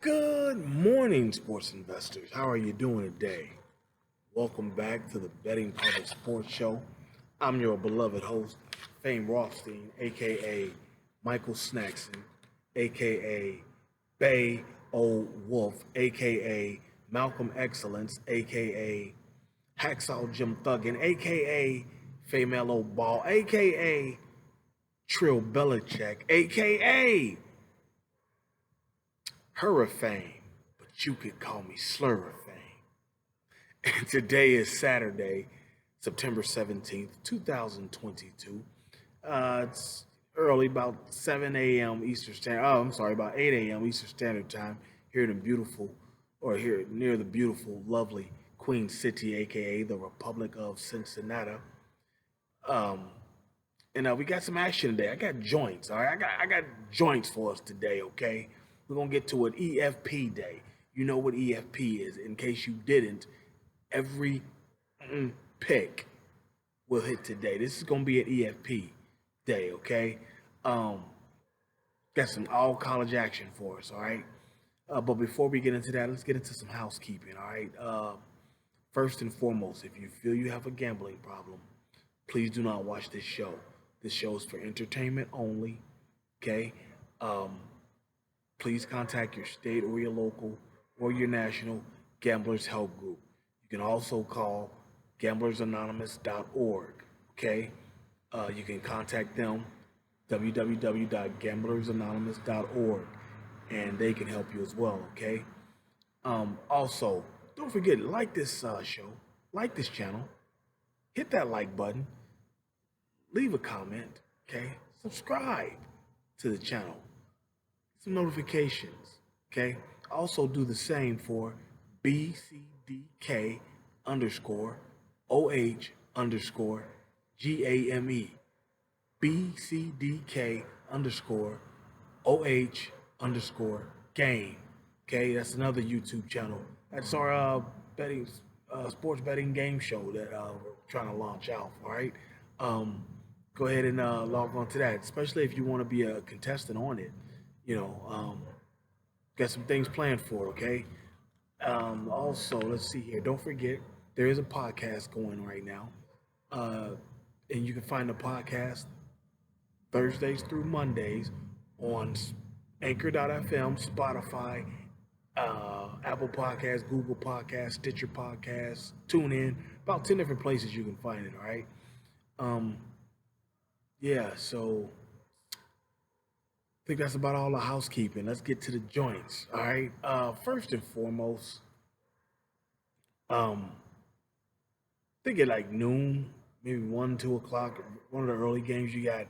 Good morning, sports investors. How are you doing today? Welcome back to the Betting Public Sports Show. I'm your beloved host, Fame Rothstein, aka Michael Snackson, aka Bay O Wolf, aka Malcolm Excellence, aka Hacksaw Jim Thuggin, aka Famelo Ball, aka Trill Belichick, aka Hurricane, but you could call me Slurrifane. And today is Saturday, September 17th, 2022. It's early, about 7 a.m. Eastern Standard. Oh, I'm sorry, about 8 a.m. Eastern Standard Time here in beautiful, or here near the beautiful, lovely Queen City, aka the Republic of Cincinnati. Um, and we got some action today. I got joints. All right, I got joints for us today. Okay, we're gonna get to an EFP day. You know what EFP is. In case you didn't, every pick will hit today. This is gonna be an EFP day. Okay, um, got some all college action for us. All right, but before we get into that, let's get into some housekeeping. All right. First and foremost, if you feel you have a gambling problem, please do not watch this show. This show is for entertainment only. Okay. Um, Please contact your state or your local or your national Gamblers Help Group. You can also call gamblersanonymous.org. Okay. You can contact them www.gamblersanonymous.org and they can help you as well. Okay. Also, don't forget like this show, like this channel, hit that like button, leave a comment, okay? Subscribe to the channel, some notifications, okay? Also do the same for BCDK underscore OH underscore GAME. BCDK underscore OH underscore game. Okay, that's another YouTube channel. That's our betting, sports betting game show that we're trying to launch out. All right, um, go ahead and log on to that, especially if you want to be a contestant on it. You know, got some things planned for it. Okay. Also, let's see here. Don't forget, there is a podcast going right now, uh, and you can find the podcast Thursdays through Mondays on Anchor.fm, Spotify, Apple Podcasts, Google Podcasts, Stitcher Podcasts, TuneIn, about 10 different places you can find it, all right? Um, yeah, so I think that's about all the housekeeping. Let's get to the joints, all right? First and foremost, um, I think at like noon, maybe 1, 2 o'clock, one of the early games, you got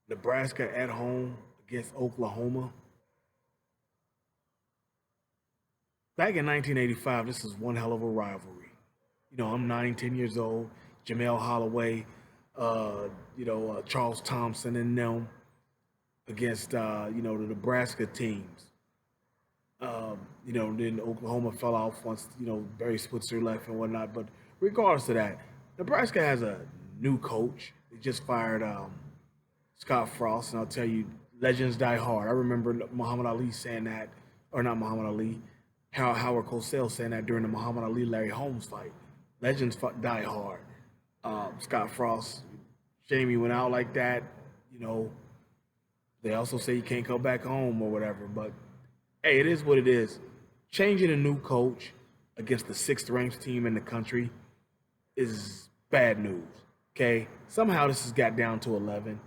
Nebraska at home against Oklahoma. Back in 1985, this is one hell of a rivalry. I'm 9, 10 years old. Jamel Holloway, Charles Thompson and them against, the Nebraska teams. Then Oklahoma fell off once, Barry Switzer left and whatnot. But regardless of that, Nebraska has a new coach. They just fired Scott Frost, and I'll tell you, legends die hard. I remember Muhammad Ali saying that, or not Muhammad Ali, Howard Cosell saying that during the Muhammad Ali Larry Holmes fight. Legends die hard. Scott Frost, shame he went out like that. You know, they also say you can't come back home or whatever. But hey, it is what it is. Changing a new coach against the sixth ranked team in the country is bad news. Okay, somehow this has got down to 11.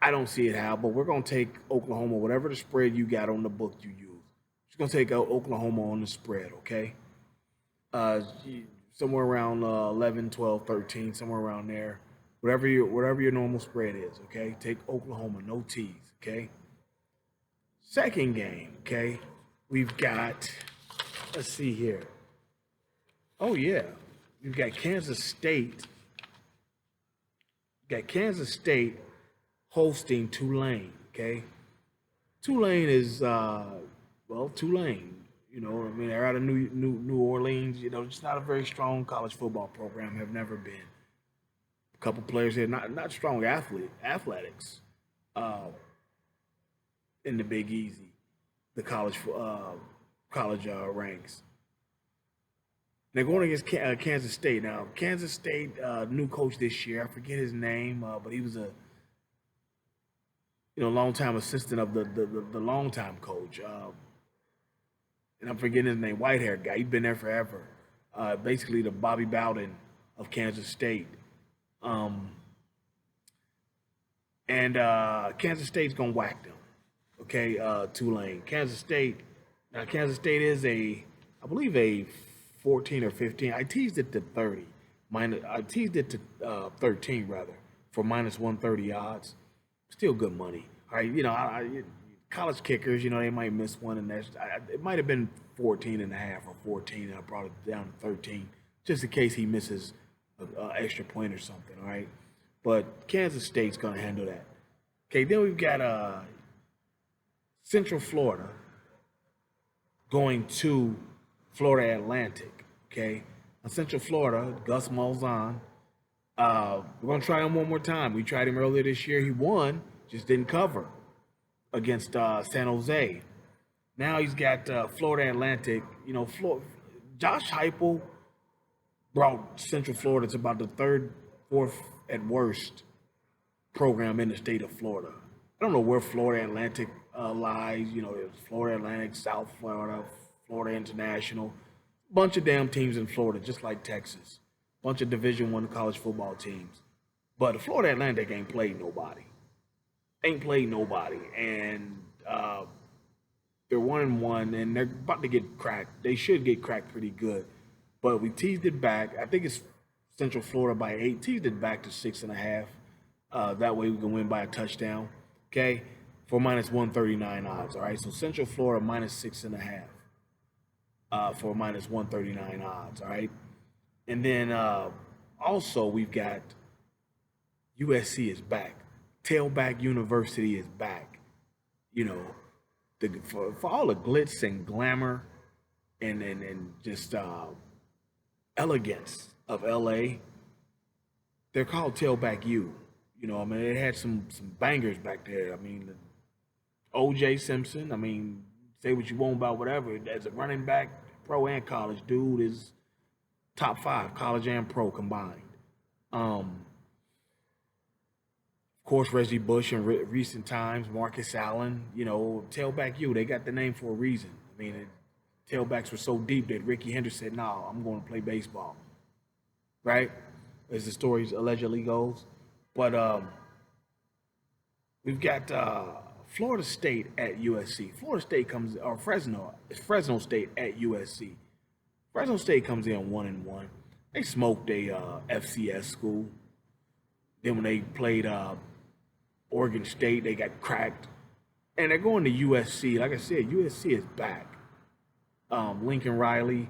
I don't see it how, but we're gonna take Oklahoma, whatever the spread you got on the book you use. Just gonna take out Oklahoma on the spread, okay? Uh, Somewhere around 11, 12, 13, somewhere around there. Whatever your normal spread is, okay? Take Oklahoma, no T's, okay? Second game, okay? We've got, let's see here. Oh yeah, we've got Kansas State. Got Kansas State hosting Tulane. Okay, Tulane is Tulane. They're out of New Orleans. It's not a very strong college football program. Have never been. A couple players here, not strong athletics. Uh, in the Big Easy, the college ranks. They're going against Kansas State now. Kansas State new coach this year. I forget his name, but he was a longtime assistant of the longtime coach. And I'm forgetting his name. White hair guy. He's been there forever. Basically the Bobby Bowden of Kansas State. Um, and Kansas State's gonna whack them. Okay, Tulane. Kansas State. Now Kansas State is I believe a 14 or 15. I teased it to 30. I teased it to 13 rather for minus 130 odds. Still good money. All right, college kickers, they might miss one, and it might have been 14 and a half or 14, and I brought it down to 13 just in case he misses an extra point or something. All right, but Kansas State's gonna handle that. Okay, then we've got Central Florida going to Florida Atlantic. Okay, on Central Florida, Gus Malzahn. We're gonna try him one more time. We tried him earlier this year. He won, just didn't cover against San Jose. Now he's got Florida Atlantic. Josh Heupel brought Central Florida to about the third, fourth at worst program in the state of Florida. I don't know where Florida Atlantic lies. There's Florida Atlantic, South Florida, Florida International, bunch of damn teams in Florida, just like Texas. Bunch of Division I college football teams. But the Florida Atlantic ain't played nobody. Ain't played nobody. And they're 1-1, and they're about to get cracked. They should get cracked pretty good. But we teased it back. I think it's Central Florida by 8. Teased it back to 6.5. That way we can win by a touchdown. Okay? For minus 139 odds. All right? So Central Florida minus 6.5. For minus 139 odds. All right? And then also we've got USC is back. Tailback University is back. For all the glitz and glamour and just elegance of LA, they're called Tailback U. It had some bangers back there. OJ Simpson. Say what you want about whatever. As a running back, pro and college, dude is top 5, college and pro combined. Of course, Reggie Bush in recent times, Marcus Allen, tailback U. They got the name for a reason. Tailbacks were so deep that Ricky Henderson said, "No, I'm going to play baseball." Right, as the story allegedly goes. But we've got Florida State at USC. Florida State or Fresno State at USC. Fresno State comes in 1-1. They smoked a FCS school. Then when they played Oregon State, they got cracked. And they're going to USC. Like I said, USC is back. Lincoln Riley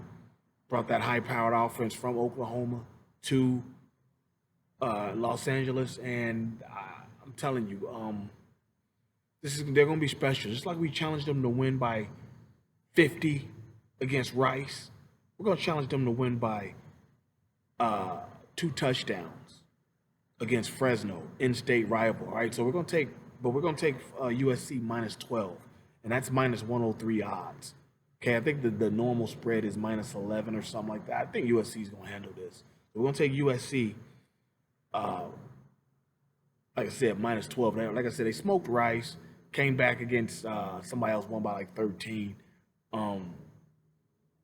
brought that high-powered offense from Oklahoma to Los Angeles, and I'm telling you, they're going to be special. Just like we challenged them to win by 50 against Rice, we're going to challenge them to win by 2 touchdowns against Fresno, in-state rival. All right, so we're going to take USC minus 12, and that's minus 103 odds. Okay, I think the normal spread is minus 11 or something like that. I think USC is going to handle this. So we're going to take USC. Like I said, minus 12. Like I said, they smoked Rice, came back against somebody else, won by like 13.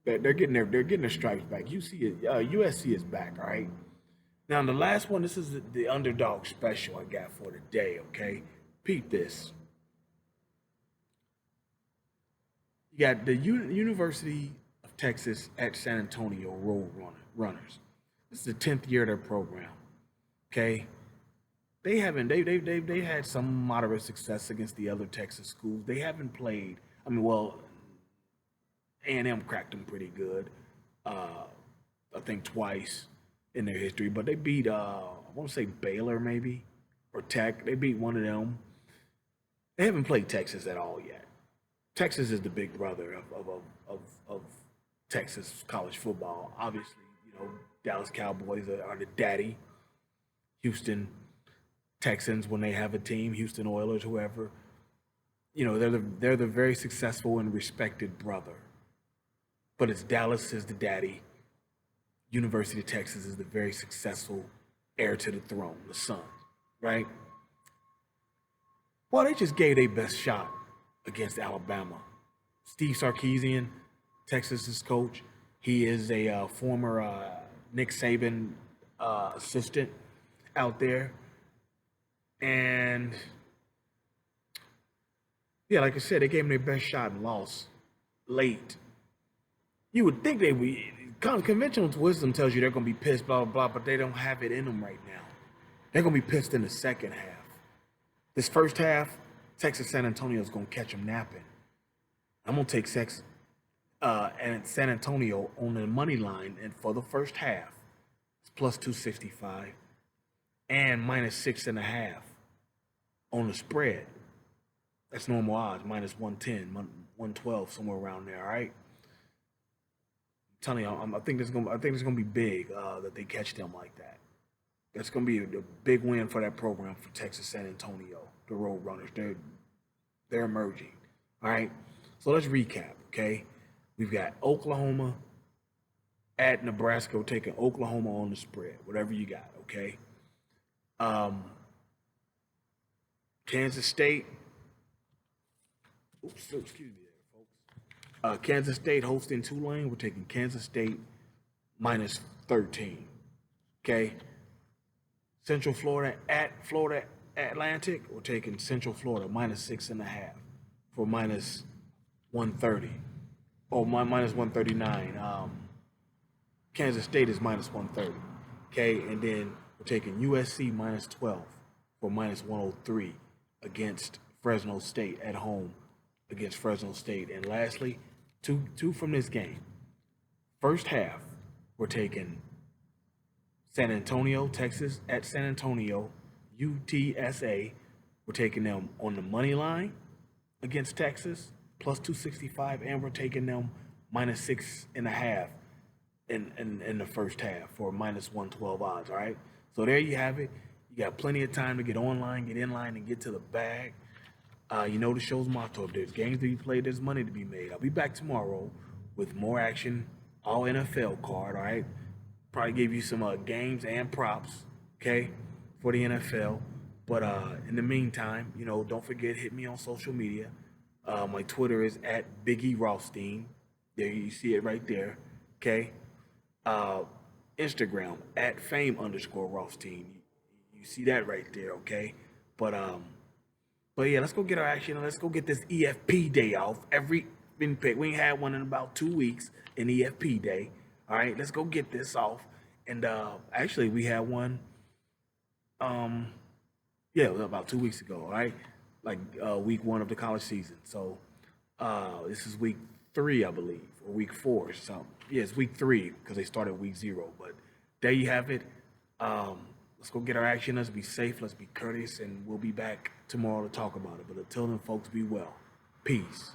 They're getting their stripes back. USC is back. All right. Now the last one. This is the underdog special I got for today. Okay, peep this. You got the University of Texas at San Antonio Road Runners. This is the 10th year of their program. Okay, they had some moderate success against the other Texas schools. They haven't played. A&M cracked them pretty good. I think twice in their history, but they beat I want to say Baylor maybe or Tech. They beat one of them. They haven't played Texas at all yet. Texas is the big brother of Texas college football. Obviously, Dallas Cowboys are the daddy. Houston Texans when they have a team, Houston Oilers, whoever. they're the very successful and respected brother, but it's Dallas is the daddy. University of Texas is the very successful heir to the throne, the son, right? Well, they just gave their best shot against Alabama. Steve Sarkisian, Texas's coach, he is a former Nick Saban assistant out there, and yeah, like I said, they gave them their best shot and lost late. You would think they would. Conventional wisdom tells you they're going to be pissed, blah, blah, blah, but they don't have it in them right now. They're going to be pissed in the second half. This first half, Texas San Antonio is going to catch them napping. I'm going to take and San Antonio on the money line, and for the first half, it's plus 265 and minus 6.5 on the spread. That's normal odds, minus 110, 112, somewhere around there, all right? Telling you, I think it's gonna be big that they catch them like that. That's gonna be a big win for that program for Texas San Antonio, the Roadrunners. They're emerging. All right. So let's recap. Okay, we've got Oklahoma at Nebraska. We're taking Oklahoma on the spread. Whatever you got. Okay. Kansas State. Oops, excuse me. Kansas State hosting Tulane. We're taking Kansas State minus 13. Okay. Central Florida at Florida Atlantic. We're taking Central Florida minus 6.5 for minus 130. Oh, minus 139. Kansas State is minus 130. Okay. And then we're taking USC minus 12 for minus 103 against Fresno State at home against Fresno State. And lastly, two from this game. First half, we're taking San Antonio, Texas at San Antonio, UTSA. We're taking them on the money line against Texas, plus 265, and we're taking them minus 6.5 in the first half for minus 112 odds. All right. So there you have it. You got plenty of time to get online, get in line, and get to the bag. You know the show's motto. If there's games to be played, there's money to be made. I'll be back tomorrow with more action, all NFL card, all right? Probably give you some games and props, okay, for the NFL. But in the meantime, don't forget, hit me on social media. My Twitter is at Biggie Rothstein. There, you see it right there, okay? Instagram, at Fame_Rothstein. You see that right there, okay? But yeah, let's go get our action and let's go get this EFP day off. We ain't had one in about 2 weeks, an EFP day. All right, let's go get this off. And actually, we had one. Yeah, it was about 2 weeks ago. All right, like week 1 of the college season. So this is week 3, I believe, or week 4 or something. Yeah, it's week 3 because they started week 0. But there you have it. Let's go get our action. Let's be safe. Let's be courteous. And we'll be back tomorrow to talk about it. But until then, folks, be well. Peace.